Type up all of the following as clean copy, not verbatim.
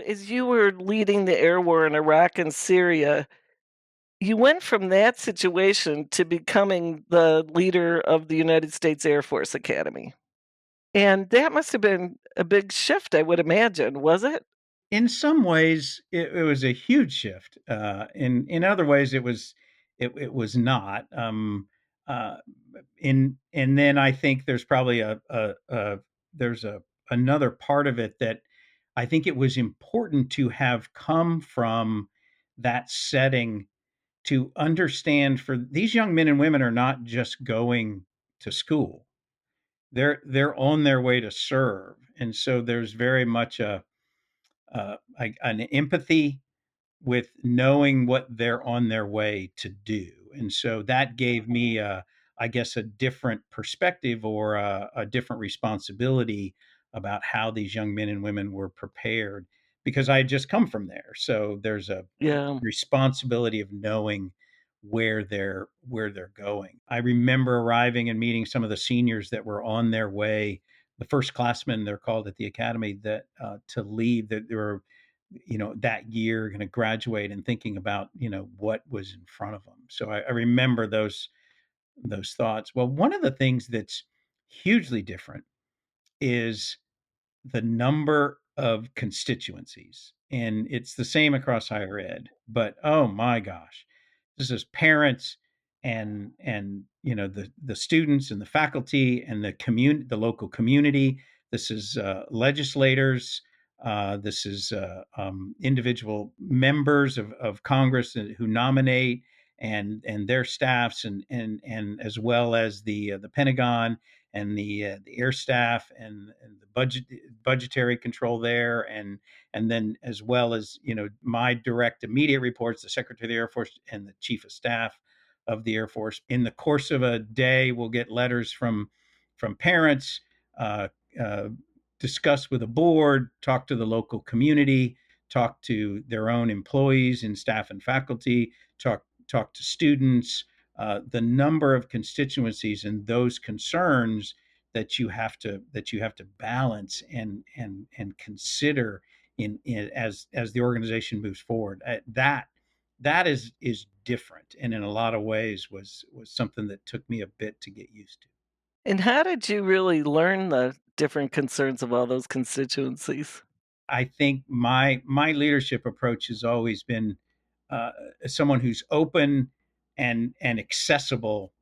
as you were leading the air war in Iraq and Syria, you went from that situation to becoming the leader of the United States Air Force Academy. And that must have been a big shift, I would imagine, was it? In some ways, it was a huge shift. In other ways, it was not. And then I think there's probably there's a another part of it that I think it was important to have come from that setting to understand for these young men and women are not just going to school. They're on their way to serve. And so there's very much an empathy with knowing what they're on their way to do. And so that gave me, I guess, a different perspective or a different responsibility about how these young men and women were prepared because I had just come from there. So there's a Yeah. responsibility of knowing where they're going. I remember arriving and meeting some of the seniors that were on their way, the first classmen they're called at the academy that to leave. That they were that year going to graduate and thinking about what was in front of them. So I remember those thoughts. Well, one of the things that's hugely different is the number of constituencies, and it's the same across higher ed. But oh my gosh, this is parents and the students and the faculty and the local community. This is legislators. This is individual members of Congress who nominate and their staffs and as well as the Pentagon and the air staff and the budgetary control there and then as well as my direct immediate reports, the Secretary of the Air Force and the Chief of Staff of the Air Force. In the course of a day, we'll get letters from parents, uh, uh, discuss with a board, talk to the local community, talk to their own employees and staff and faculty, talk to students. The number of constituencies and those concerns that you have to balance and consider as the organization moves forward. That is different, and in a lot of ways was something that took me a bit to get used to. And how did you really learn the different concerns of all those constituencies? I think my leadership approach has always been uh, someone who's open and accessible.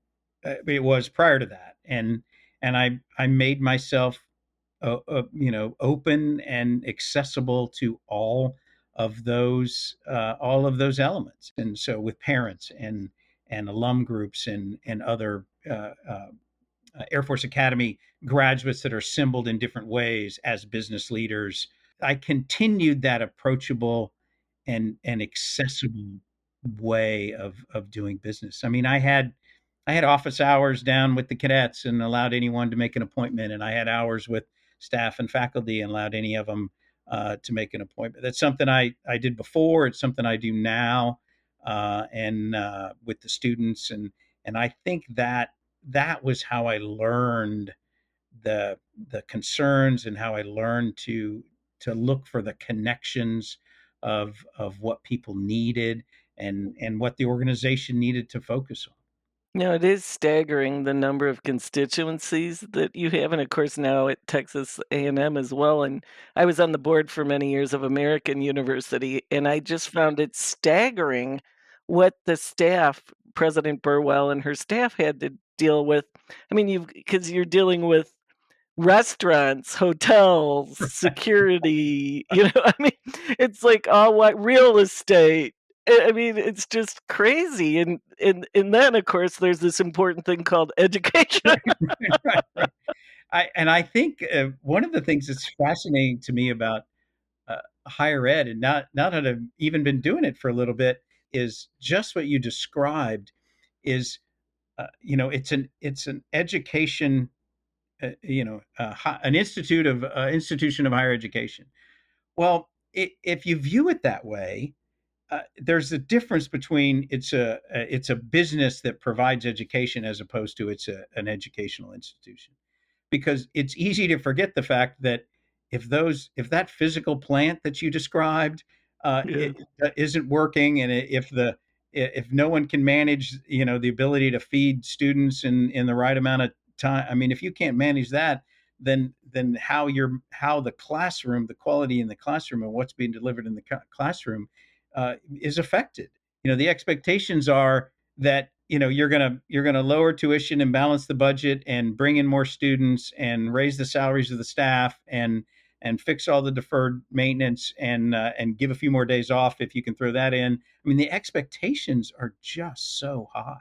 It was prior to that, and I made myself open and accessible to all of those elements. And so with parents and alum groups and other Air Force Academy graduates that are assembled in different ways as business leaders. I continued that approachable and accessible way of doing business. I mean, I had office hours down with the cadets and allowed anyone to make an appointment, and I had hours with staff and faculty and allowed any of them to make an appointment. That's something I did before. It's something I do now, and with the students, and I think that was how I learned the concerns and how I learned to look for the connections of what people needed and what the organization needed to focus on. It is staggering the number of constituencies that you have, and of course now at Texas A&M as well, and I was on the board for many years of American University, and I just found it staggering what the staff, President Burwell and her staff had to deal with. I mean, you because you're dealing with restaurants, hotels, security, I mean, it's like all what real estate. I mean, it's just crazy, and then, of course, there's this important thing called education. Right, right. I think one of the things that's fascinating to me about higher ed, and now that I've even been doing it for a little bit, is just what you described. Is it's an education, an institution of higher education. Well, if you view it that way, there's a difference between it's a business that provides education as opposed to an educational institution, because it's easy to forget the fact that if that physical plant that you described Yeah. isn't working, and if no one can manage, the ability to feed students in the right amount of time. I mean, if you can't manage that, then how the classroom, the quality in the classroom and what's being delivered in the classroom is affected. The expectations are that you're gonna lower tuition and balance the budget and bring in more students and raise the salaries of the staff and fix all the deferred maintenance and give a few more days off if you can throw that in. I mean, the expectations are just so high.